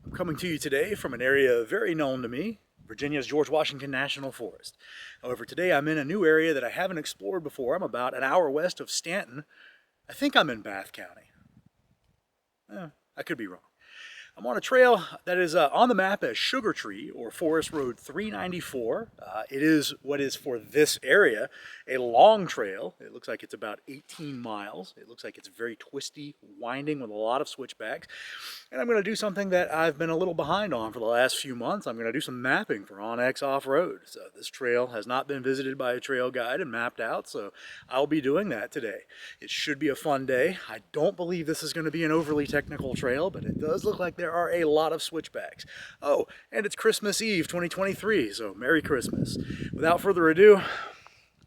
I'm coming to you today from an area very known to me, Virginia's George Washington National Forest. However, today I'm in a new area that I haven't explored before. I'm about an hour west of Stanton. I think I'm in Bath County. I could be wrong. I'm on a trail that is on the map as Sugar Tree or Forest Road 394. It is what is for this area a long trail. It looks like it's about 18 miles. It looks like it's very twisty, winding with a lot of switchbacks. And I'm going to do something that I've been a little behind on for the last few months. I'm going to do some mapping for OnX Offroad. So this trail has not been visited by a trail guide and mapped out, so I'll be doing that today. It should be a fun day. I don't believe this is going to be an overly technical trail, but it does look like there are a lot of switchbacks. Oh, and it's Christmas Eve 2023, so Merry Christmas. Without further ado, I'm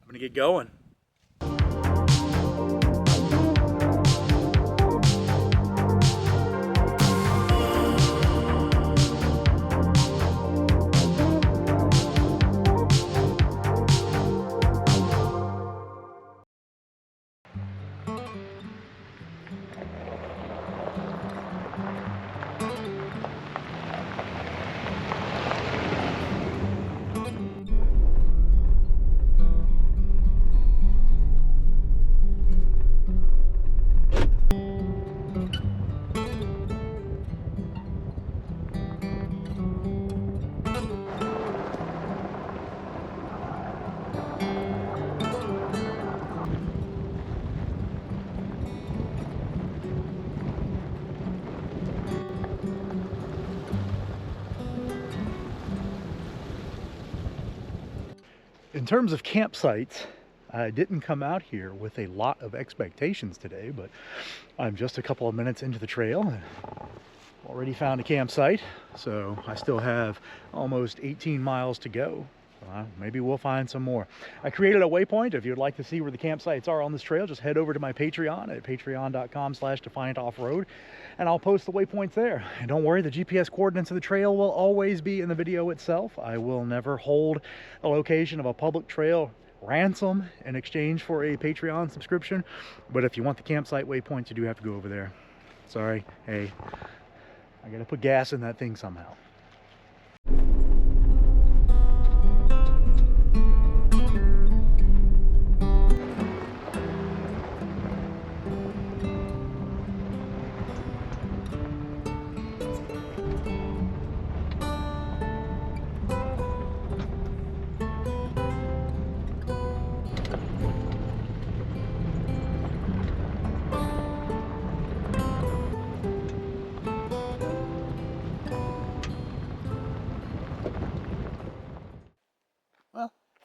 going to get going. In terms of campsites, I didn't come out here with a lot of expectations today, but I'm just a couple of minutes into the trail and already found a campsite. So I still have almost 18 miles to go. Maybe we'll find some more. I created a waypoint. If you'd like to see where the campsites are on this trail, just head over to my Patreon at patreon.com/defiantoffroad, and I'll post the waypoints there. And don't worry, the GPS coordinates of the trail will always be in the video itself. I will never hold the location of a public trail ransom in exchange for a Patreon subscription. But if you want the campsite waypoints, you do have to go over there. Sorry, hey, I gotta put gas in that thing somehow.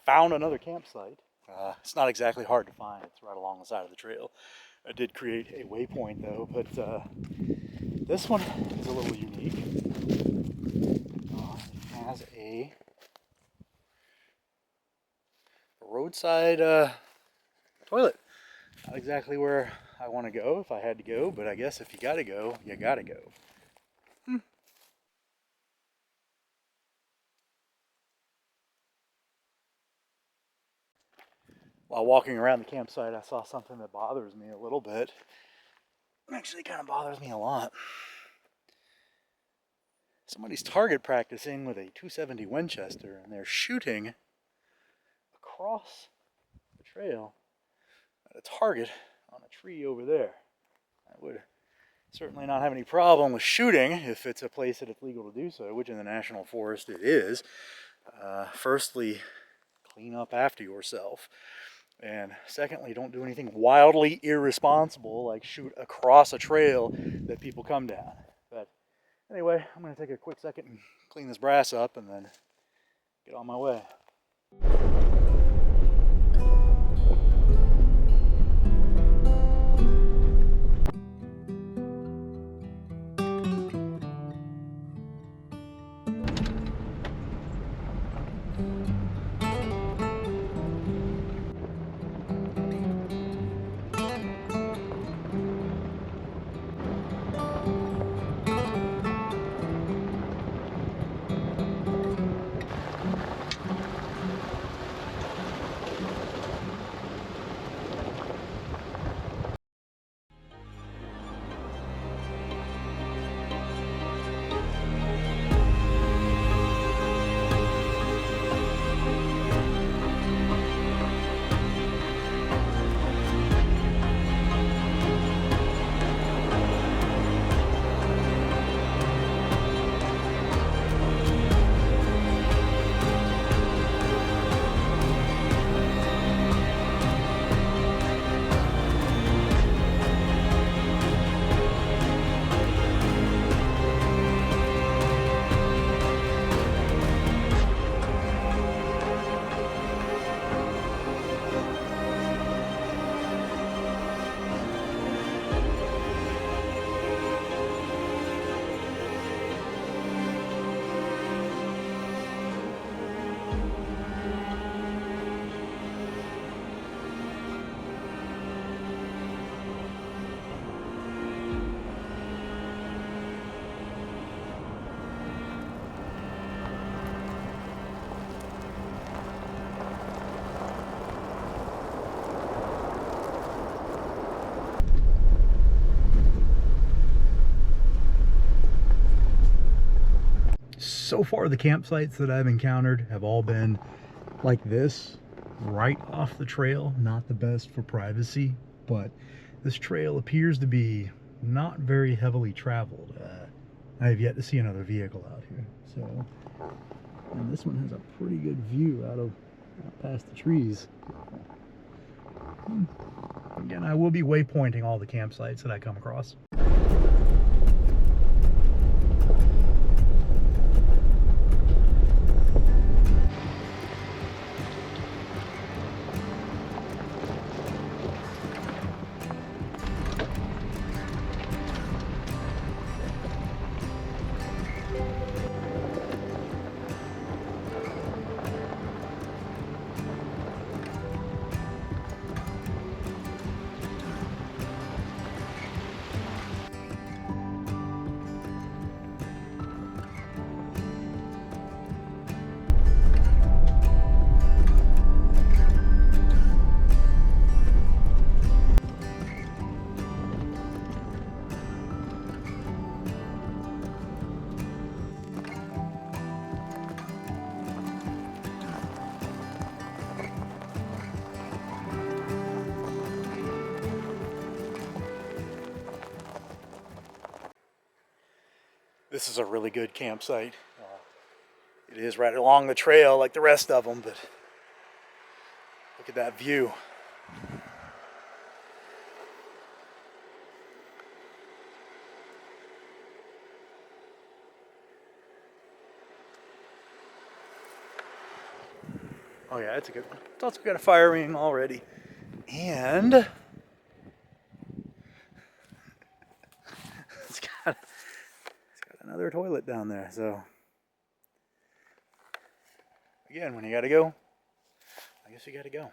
Found another campsite. It's not exactly hard to find. It's right along the side of the trail. I did create a waypoint though, but this one is a little unique. It has a roadside toilet. Not exactly where I want to go if I had to go, but I guess if you gotta go, you gotta go. While walking around the campsite, I saw something that bothers me a little bit. It actually kind of bothers me a lot. Somebody's target practicing with a .270 Winchester, and they're shooting across the trail at a target on a tree over there. I would certainly not have any problem with shooting if it's a place that it's legal to do so, which in the National Forest it is. Firstly, clean up after yourself. And secondly, don't do anything wildly irresponsible like shoot across a trail that people come down. But anyway, I'm going to take a quick second and clean this brass up and then get on my way. So far the campsites that I've encountered have all been like this, right off the trail. Not the best for privacy, but this trail appears to be not very heavily traveled. I have yet to see another vehicle out here. So, and this one has a pretty good view out past the trees. Again, I will be waypointing all the campsites that I come across. This is a really good campsite. It is right along the trail like the rest of them, but look at that view. Oh yeah, it's a good one. It's also got a fire ring already. And it's got another toilet down there. So again, when you gotta go, I guess you gotta go.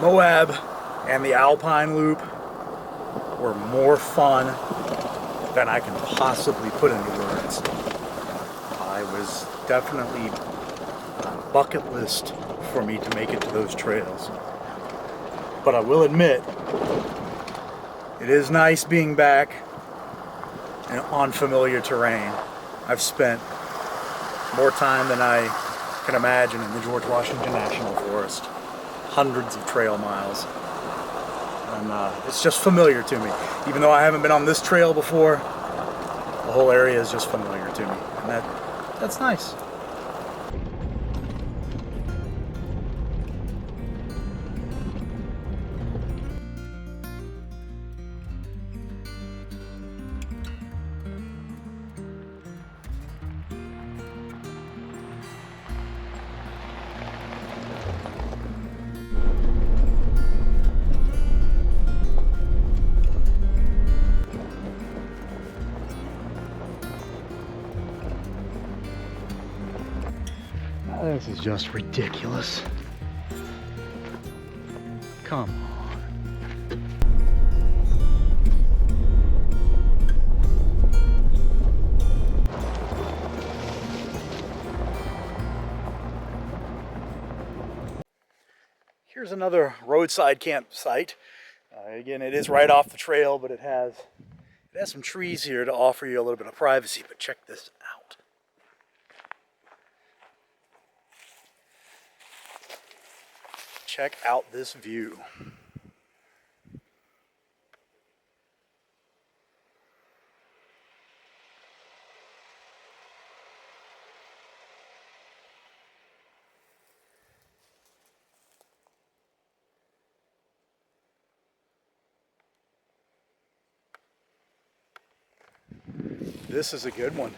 Moab and the Alpine Loop were more fun than I can possibly put into words. I was definitely bucket list for me to make it to those trails. But I will admit, it is nice being back on familiar terrain. I've spent more time than I can imagine in the George Washington National Forest. Hundreds of trail miles. And it's just familiar to me. Even though I haven't been on this trail before, the whole area is just familiar to me. And that's nice. This is just ridiculous. Come on. Here's another roadside campsite. Again, it is right off the trail, but it has some trees here to offer you a little bit of privacy. But check this out. Check out this view. This is a good one.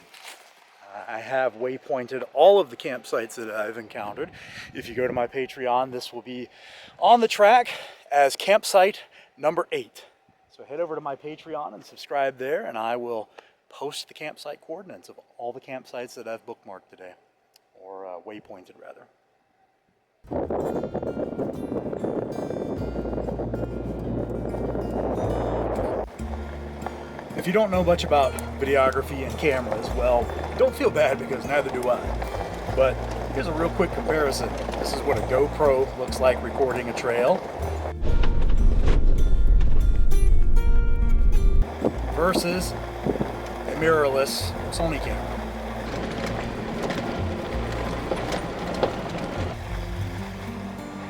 I have waypointed all of the campsites that I've encountered. If you go to my Patreon, this will be on the track as campsite number 8. So head over to my Patreon and subscribe there, and I will post the campsite coordinates of all the campsites that I've bookmarked today, or waypointed rather. If you don't know much about videography and cameras, well, don't feel bad because neither do I. But here's a real quick comparison. This is what a GoPro looks like recording a trail versus a mirrorless Sony camera.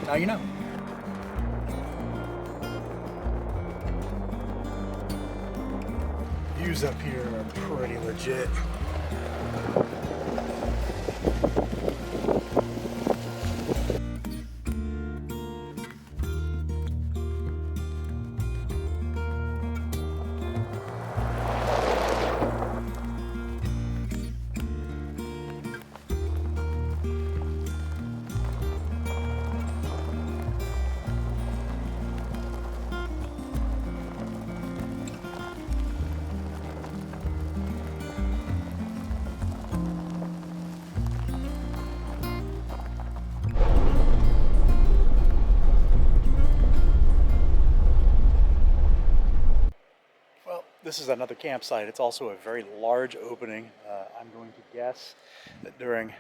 Now you know. Views up here are pretty legit. This is another campsite. It's also a very large opening. I'm going to guess that during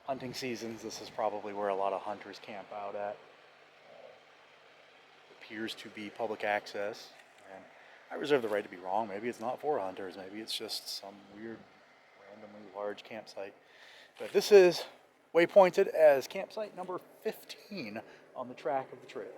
hunting seasons, this is probably where a lot of hunters camp out at. Appears to be public access. And I reserve the right to be wrong. Maybe it's not for hunters. Maybe it's just some weird, randomly large campsite. But this is waypointed as campsite number 15 on the track of the trail.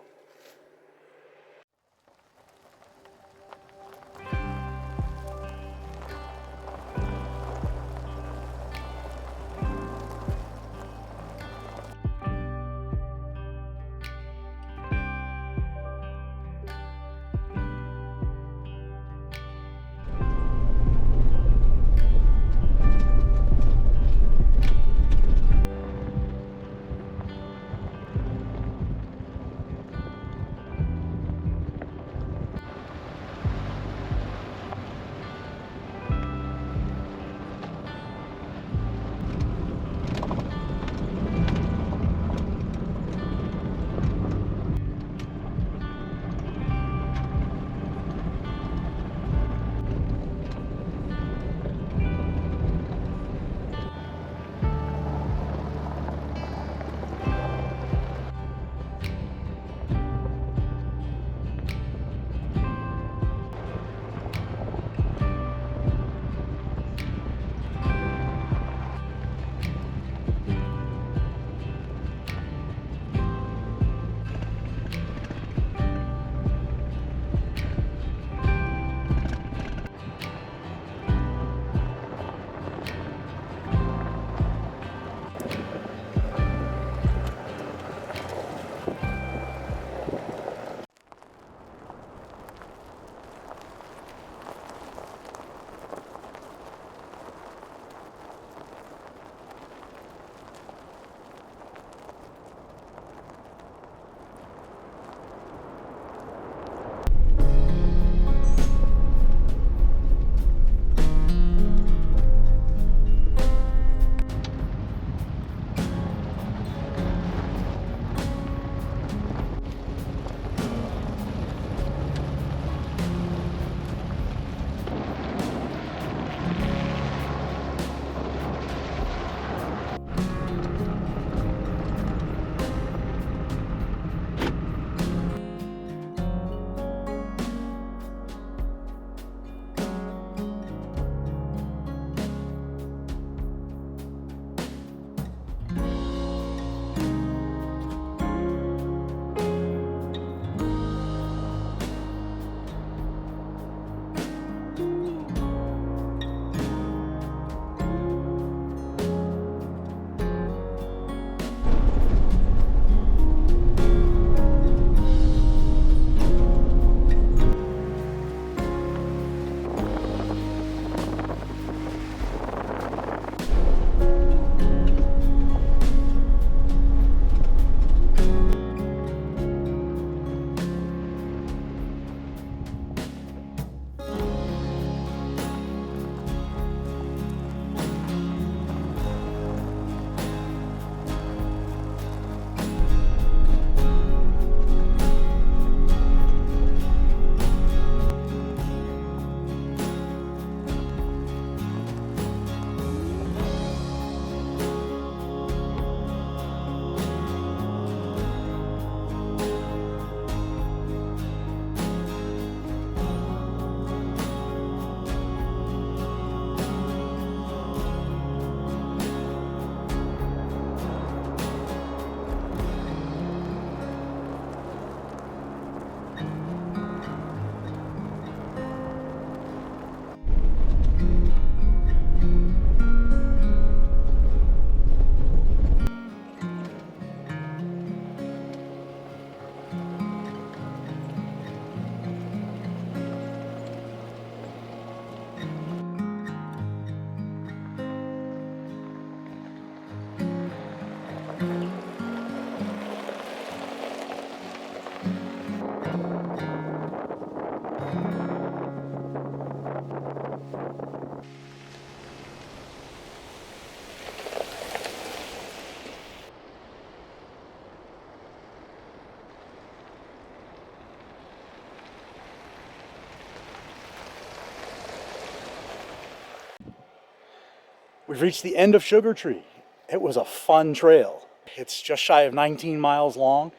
We've reached the end of Sugar Tree. It was a fun trail. It's just shy of 19 miles long.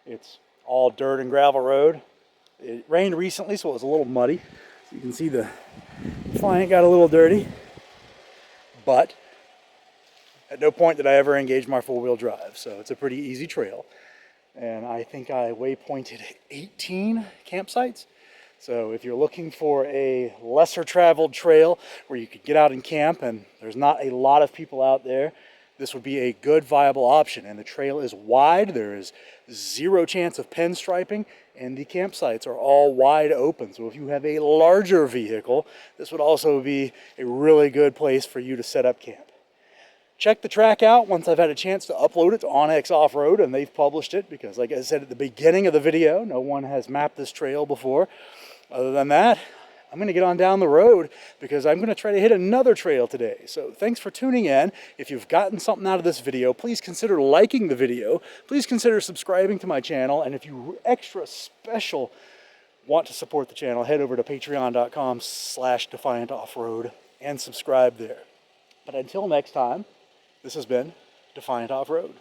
It's all dirt and gravel road. It rained recently, so it was a little muddy. So you can see the flank got a little dirty. But at no point did I ever engage my four-wheel drive, so it's a pretty easy trail. And I think I waypointed 18 campsites. So if you're looking for a lesser traveled trail where you could get out and camp and there's not a lot of people out there, this would be a good viable option. And the trail is wide, there is zero chance of pinstriping, and the campsites are all wide open. So if you have a larger vehicle, this would also be a really good place for you to set up camp. Check the track out once I've had a chance to upload it to Onyx Offroad, and they've published it because, like I said at the beginning of the video, no one has mapped this trail before. Other than that, I'm going to get on down the road because I'm going to try to hit another trail today. So thanks for tuning in. If you've gotten something out of this video, please consider liking the video. Please consider subscribing to my channel. And if you extra special want to support the channel, head over to patreon.com/DefiantOffroad and subscribe there. But until next time, this has been Defiant Off-Road.